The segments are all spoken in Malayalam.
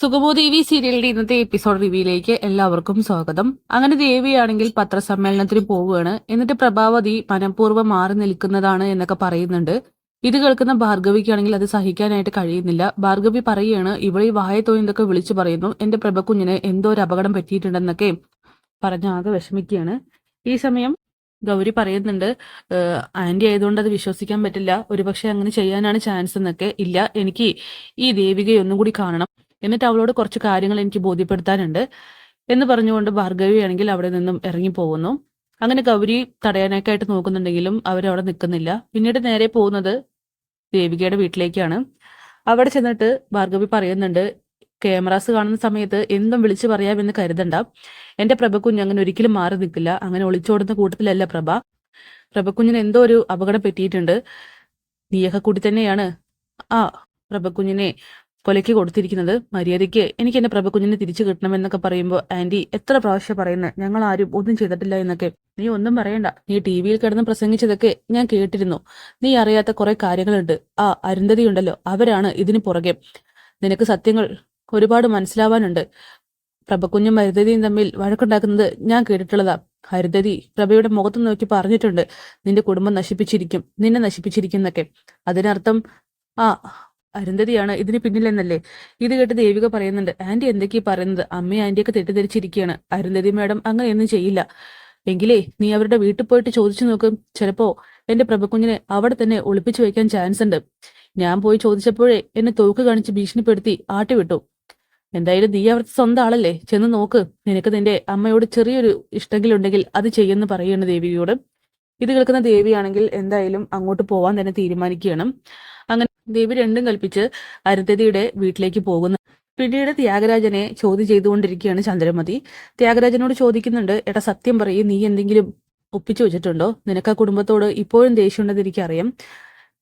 സുഗമോദേവി സീരിയലിന്റെ ഇന്നത്തെ എപ്പിസോഡ് റിവ്യൂയിലേക്ക് എല്ലാവർക്കും സ്വാഗതം. അങ്ങനെ ദേവിയാണെങ്കിൽ പത്രസമ്മേളനത്തിന് പോവുകയാണ്. എന്നിട്ട് പ്രഭാവതി മനഃപൂർവ്വം മാറി നിൽക്കുന്നതാണ് എന്നൊക്കെ പറയുന്നുണ്ട്. ഇത് കേൾക്കുന്ന ഭാർഗവിക്കാണെങ്കിൽ അത് സഹിക്കാനായിട്ട് കഴിയുന്നില്ല. ഭാർഗവി പറയുകയാണ്, ഇവിടെ ഈ വായ തോന്നിയതൊക്കെ വിളിച്ചു പറയുന്നു, എന്റെ പ്രഭക്കുഞ്ഞിന് എന്തോ ഒരു അപകടം പറ്റിയിട്ടുണ്ടെന്നൊക്കെ പറഞ്ഞ് ആകെ വിഷമിക്കുകയാണ്. ഈ സമയം ഗൗരി പറയുന്നുണ്ട്, ആന്റി ആയതുകൊണ്ട് അത് വിശ്വസിക്കാൻ പറ്റില്ല, ഒരുപക്ഷെ അങ്ങനെ ചെയ്യാനാണ് ചാൻസ് എന്നൊക്കെ. ഇല്ല, എനിക്ക് ഈ ദേവികയെ ഒന്നും കൂടി കാണണം, എന്നിട്ട് അവളോട് കുറച്ച് കാര്യങ്ങൾ എനിക്ക് ബോധ്യപ്പെടുത്താനുണ്ട് എന്ന് പറഞ്ഞുകൊണ്ട് ഭാർഗവി ആണെങ്കിൽ അവിടെ നിന്നും ഇറങ്ങിപ്പോകുന്നു. അങ്ങനെ ഗൗരി തടയാനൊക്കെയായിട്ട് നോക്കുന്നുണ്ടെങ്കിലും അവരവിടെ നിൽക്കുന്നില്ല. പിന്നീട് നേരെ പോകുന്നത് ദേവികയുടെ വീട്ടിലേക്കാണ്. അവിടെ ചെന്നിട്ട് ഭാർഗവി പറയുന്നുണ്ട്, ക്യാമറാസ് കാണുന്ന സമയത്ത് എന്തും വിളിച്ചു പറയാമെന്ന് കരുതണ്ട. എന്റെ പ്രഭക്കുഞ്ഞ് അങ്ങനെ ഒരിക്കലും മാറി നിൽക്കില്ല. അങ്ങനെ ഒളിച്ചോടുന്ന കൂട്ടത്തിലല്ല പ്രഭക്കുഞ്ഞിന് എന്തോ ഒരു അപകടം പറ്റിയിട്ടുണ്ട്. നീയൊക്കെ കൂടി തന്നെയാണ് ആ പ്രഭക്കുഞ്ഞിനെ കൊലയ്ക്ക് കൊടുത്തിരിക്കുന്നത്. മര്യാദയ്ക്ക് എനിക്ക് എന്റെ പ്രഭക്കുഞ്ഞിനെ തിരിച്ചു കിട്ടണമെന്നൊക്കെ പറയുമ്പോൾ, ആന്റി എത്ര പ്രാവശ്യം പറയുന്നത്, ഞങ്ങൾ ആരും ഒന്നും ചെയ്തിട്ടില്ല എന്നൊക്കെ. നീ ഒന്നും പറയണ്ട, നീ ടി വിയിൽ കിടന്ന് പ്രസംഗിച്ചതൊക്കെ ഞാൻ കേട്ടിരുന്നു. നീ അറിയാത്ത കുറെ കാര്യങ്ങളുണ്ട്. ആ അരുന്ധതി ഉണ്ടല്ലോ, അവരാണ് ഇതിന് പുറകെ. നിനക്ക് സത്യങ്ങൾ ഒരുപാട് മനസ്സിലാവാനുണ്ട്. പ്രഭക്കുഞ്ഞും അരുന്ധതിയും തമ്മിൽ വഴക്കുണ്ടാക്കുന്നത് ഞാൻ കേട്ടിട്ടുള്ളതാ. അരുന്ധതി പ്രഭയുടെ മുഖത്ത് നോക്കി പറഞ്ഞിട്ടുണ്ട്, നിന്റെ കുടുംബം നശിപ്പിച്ചിരിക്കും, നിന്നെ നശിപ്പിച്ചിരിക്കും എന്നൊക്കെ. അതിനർത്ഥം ആ അരുന്ധതിയാണ് ഇതിന് പിന്നിലെന്നല്ലേ. ഇത് കേട്ട് ദേവിക പറയുന്നുണ്ട്, ആന്റി എന്തൊക്കെയാ പറയുന്നത്, അമ്മയും ആന്റിയൊക്കെ തെറ്റിദ്ധരിച്ചിരിക്കുകയാണ്. അരുന്ധതി മാഡം അങ്ങനെയൊന്നും ചെയ്യില്ല. എങ്കിലേ നീ അവരുടെ വീട്ടിൽ പോയിട്ട് ചോദിച്ചു നോക്കും, ചിലപ്പോ എന്റെ പ്രഭക്കുഞ്ഞിനെ അവിടെ തന്നെ ഒളിപ്പിച്ചു വെക്കാൻ ചാൻസ് ഉണ്ട്. ഞാൻ പോയി ചോദിച്ചപ്പോഴേ എന്നെ തോക്ക് കാണിച്ച് ഭീഷണിപ്പെടുത്തി ആട്ടിവിട്ടു. എന്തായാലും നീ അവിടുത്തെ സ്വന്തം ആളല്ലേ, ചെന്ന് നോക്ക്. നിനക്ക് നിന്റെ അമ്മയോട് ചെറിയൊരു ഇഷ്ടമെങ്കിലുണ്ടെങ്കിൽ അത് ചെയ്യുമെന്ന് പറയുകയാണ് ദേവിയോട്. ഇത് കേൾക്കുന്ന ദേവിയാണെങ്കിൽ എന്തായാലും അങ്ങോട്ട് പോവാൻ തന്നെ തീരുമാനിക്കുകയാണ്. അങ്ങനെ ദേവി രണ്ടും കൽപ്പിച്ച് അരുന്ധതിയുടെ വീട്ടിലേക്ക് പോകുന്നു. പിന്നീട് ത്യാഗരാജനെ ചോദ്യം ചെയ്തുകൊണ്ടിരിക്കുകയാണ് ചന്ദ്രമതി. ത്യാഗരാജനോട് ചോദിക്കുന്നുണ്ട്, എടാ സത്യം പറയും, നീ എന്തെങ്കിലും ഒപ്പിച്ചു വെച്ചിട്ടുണ്ടോ? നിനക്ക് ആ കുടുംബത്തോട് ഇപ്പോഴും ദേഷ്യമുണ്ടെന്ന് എനിക്കറിയാം.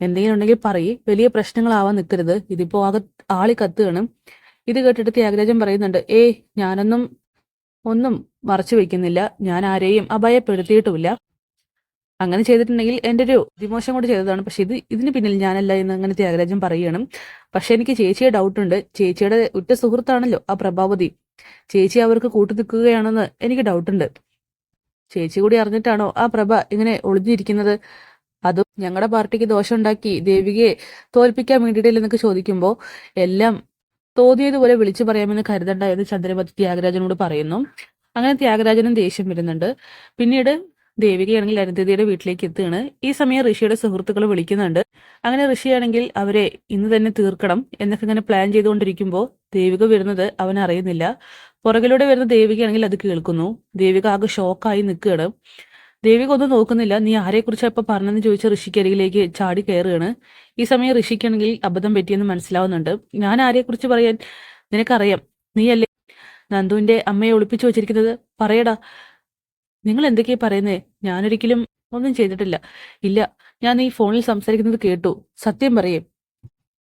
എന്തെങ്കിലും ഉണ്ടെങ്കിൽ പറയ്, വലിയ പ്രശ്നങ്ങളാവാൻ നിൽക്കരുത്. ഇതിപ്പോ ആകെ ആളി കത്തുകയാണ്. ഇത് കേട്ടിട്ട് ത്യാഗരാജൻ പറയുന്നുണ്ട്, ഒന്നും മറച്ചു വെക്കുന്നില്ല, ഞാൻ ആരെയും അഭയപ്പെടുത്തിയിട്ടുമില്ല. അങ്ങനെ ചെയ്തിട്ടുണ്ടെങ്കിൽ എൻ്റെ ഒരു വിമോശം കൊണ്ട് ചെയ്തതാണ്. പക്ഷെ ഇതിന് പിന്നിൽ ഞാനല്ല എന്ന് അങ്ങനെ ത്യാഗരാജൻ പറയണം. പക്ഷെ എനിക്ക് ചേച്ചിയെ ഡൗട്ടുണ്ട്. ചേച്ചിയുടെ ഉറ്റ സുഹൃത്താണല്ലോ ആ പ്രഭാവതി. ചേച്ചി അവർക്ക് കൂട്ടു നിൽക്കുകയാണെന്ന് എനിക്ക് ഡൗട്ടുണ്ട്. ചേച്ചി കൂടി അറിഞ്ഞിട്ടാണോ ആ പ്രഭ ഇങ്ങനെ ഒളിഞ്ഞിരിക്കുന്നത്? അതും ഞങ്ങളുടെ പാർട്ടിക്ക് ദോഷമുണ്ടാക്കി ദേവികയെ തോൽപ്പിക്കാൻ വേണ്ടിയിട്ടില്ലെന്നൊക്കെ ചോദിക്കുമ്പോൾ, എല്ലാം തോന്നിയതുപോലെ വിളിച്ചു പറയാമെന്ന് കരുതണ്ട എന്ന് ചന്ദ്രമതി ത്യാഗരാജനോട് പറയുന്നു. അങ്ങനെ ത്യാഗരാജനും ദേഷ്യം വരുന്നുണ്ട്. പിന്നീട് ദേവികയാണെങ്കിൽ അരുന്ധതിയുടെ വീട്ടിലേക്ക് എത്തുകയാണ്. ഈ സമയം ഋഷിയുടെ സുഹൃത്തുക്കൾ വിളിക്കുന്നുണ്ട്. അങ്ങനെ ഋഷിയാണെങ്കിൽ അവരെ ഇന്ന് തന്നെ തീർക്കണം എന്നൊക്കെ ഇങ്ങനെ പ്ലാൻ ചെയ്തുകൊണ്ടിരിക്കുമ്പോൾ ദേവിക വരുന്നത് അവൻ അറിയുന്നില്ല. പുറകിലൂടെ വരുന്ന ദേവികയാണെങ്കിൽ അത് കേൾക്കുന്നു. ദേവിക ആകെ ഷോക്കായി നിൽക്കുകയാണ്. ദേവിക ഒന്നും നോക്കുന്നില്ല. നീ ആരെക്കുറിച്ചാണ് ഇപ്പൊ പറഞ്ഞെന്ന് ചോദിച്ച ഋഷിക്കരികിലേക്ക് ചാടി കയറുകയാണ്. ഈ സമയം ഋഷിക്കാണെങ്കിൽ അബദ്ധം പറ്റിയെന്ന് മനസ്സിലാവുന്നുണ്ട്. ഞാൻ ആരെക്കുറിച്ച് പറയാൻ, നിനക്കറിയാം. നീയല്ലേ നന്ദുവിന്റെ അമ്മയെ ഒളിപ്പിച്ചു വെച്ചിരിക്കുന്നത്? പറയടാ, നിങ്ങൾ എന്തൊക്കെയാ പറയുന്നേ? ഞാനൊരിക്കലും ഒന്നും ചെയ്തിട്ടില്ല. ഇല്ല, ഞാൻ ഈ ഫോണിൽ സംസാരിക്കുന്നത് കേട്ടു, സത്യം പറയേ.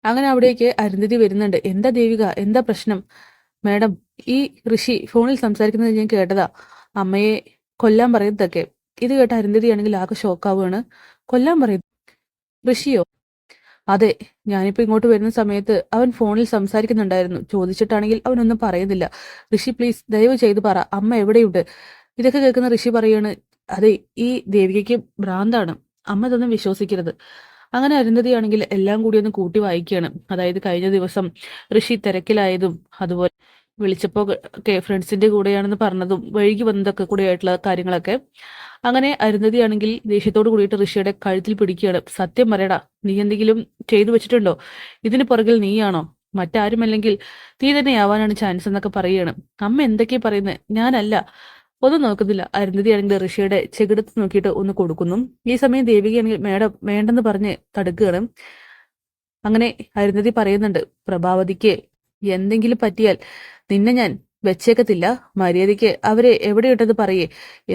അങ്ങനെ അവിടേക്ക് അരുന്ധതി വരുന്നുണ്ട്. എന്താ ദേവിക, എന്താ പ്രശ്നം? മാഡം, ഈ ഋഷി ഫോണിൽ സംസാരിക്കുന്നത് ഞാൻ കേട്ടതാ, അമ്മയെ കൊല്ലാൻ പറയുന്നതൊക്കെ. ഇത് കേട്ട അരുന്ധതിയാണെങ്കിൽ ആകെ ഷോക്കാവുകയാണ്. കൊല്ലാൻ പറയുന്നു? ഋഷിയോ? അതെ, ഞാനിപ്പോ ഇങ്ങോട്ട് വരുന്ന സമയത്ത് അവൻ ഫോണിൽ സംസാരിക്കുന്നുണ്ടായിരുന്നു. ചോദിച്ചിട്ടാണെങ്കിൽ അവനൊന്നും പറയുന്നില്ല. ഋഷി പ്ലീസ് ദയവ് ചെയ്ത് പറ, അമ്മ എവിടെയുണ്ട്? ഇതൊക്കെ കേൾക്കുന്ന ഋഷി പറയാണ്, അതെ, ഈ ദേവികയ്ക്ക് ഭ്രാന്താണ്, അമ്മ ഇതൊന്നും വിശ്വസിക്കരുത്. അങ്ങനെ അരുന്ധതിയാണെങ്കിൽ എല്ലാം കൂടി ഒന്ന് കൂട്ടി വായിക്കുകയാണ്. അതായത് കഴിഞ്ഞ ദിവസം ഋഷി തിരക്കിലായതും, അതുപോലെ വിളിച്ചപ്പോ ഫ്രണ്ട്സിന്റെ കൂടെയാണെന്ന് പറഞ്ഞതും, വൈകി വന്നതൊക്കെ കൂടെയായിട്ടുള്ള കാര്യങ്ങളൊക്കെ. അങ്ങനെ അരുന്ധതിയാണെങ്കിൽ ദേഷ്യത്തോട് കൂടിയിട്ട് ഋഷിയുടെ കഴുത്തിൽ പിടിക്കുകയാണ്. സത്യം പറയടാ, നീ എന്തെങ്കിലും ചെയ്തു വെച്ചിട്ടുണ്ടോ? ഇതിന് പുറകിൽ നീയാണോ? മറ്റാരുമല്ലെങ്കിൽ നീ തന്നെ ആവാനാണ് ചാൻസ് എന്നൊക്കെ പറയുകയാണ്. അമ്മ എന്തൊക്കെയാ പറയുന്നത്? ഞാനല്ല. ഒന്നും നോക്കുന്നില്ല. അരുന്ധതിയാണെങ്കിൽ ഋഷിയുടെ ചെകിടത്ത് നോക്കിയിട്ട് ഒന്ന് കൊടുക്കുന്നു. ഈ സമയം ദേവികയാണെങ്കിൽ മേഡം വേണ്ടെന്ന് പറഞ്ഞ് തടുക്കുകയാണ്. അങ്ങനെ അരുന്ധതി പറയുന്നുണ്ട്, പ്രഭാവതിക്ക് എന്തെങ്കിലും പറ്റിയാൽ നിന്നെ ഞാൻ വെച്ചേക്കത്തില്ല. മര്യാദയ്ക്ക് അവരെ എവിടെയിട്ടത് പറയേ,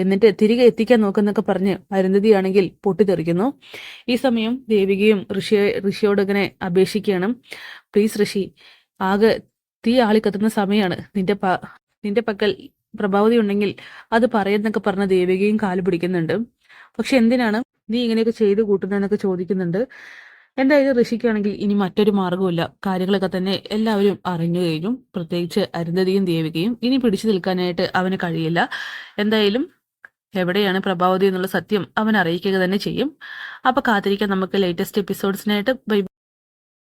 എന്നിട്ട് തിരികെ എത്തിക്കാൻ നോക്കുന്നൊക്കെ പറഞ്ഞ് അരുന്ധതിയാണെങ്കിൽ പൊട്ടിത്തെറിക്കുന്നു. ഈ സമയം ദേവികയും ഋഷിയോട് ഇങ്ങനെ അപേക്ഷിക്കുകയാണ്, പ്ലീസ് ഋഷി, ആകെ തീ ആളിക്കത്തുന്ന സമയമാണ്. നിന്റെ പക്കൽ പ്രഭാവതി ഉണ്ടെങ്കിൽ അത് പറയുന്നൊക്കെ പറഞ്ഞ ദേവികയും കാല് പിടിക്കുന്നുണ്ട്. പക്ഷെ എന്തിനാണ് നീ ഇങ്ങനെയൊക്കെ ചെയ്തു കൂട്ടുന്നതെന്നൊക്കെ ചോദിക്കുന്നുണ്ട്. എന്തായാലും ഋഷിക്കാണെങ്കിൽ ഇനി മറ്റൊരു മാർഗ്ഗവുമില്ല. കാര്യങ്ങളൊക്കെ തന്നെ എല്ലാവരും അറിഞ്ഞു കഴിഞ്ഞു. പ്രത്യേകിച്ച് അരുന്ധതിയും ദേവികയും. ഇനി പിടിച്ചു നിൽക്കാനായിട്ട് അവന് കഴിയില്ല. എന്തായാലും എവിടെയാണ് പ്രഭാവതി എന്നുള്ള സത്യം അവൻ അറിയിക്കുക തന്നെ ചെയ്യും. അപ്പോൾ കാത്തിരിക്കാൻ നമുക്ക് ലേറ്റസ്റ്റ് എപ്പിസോഡ്സിനായിട്ട്. ബൈ.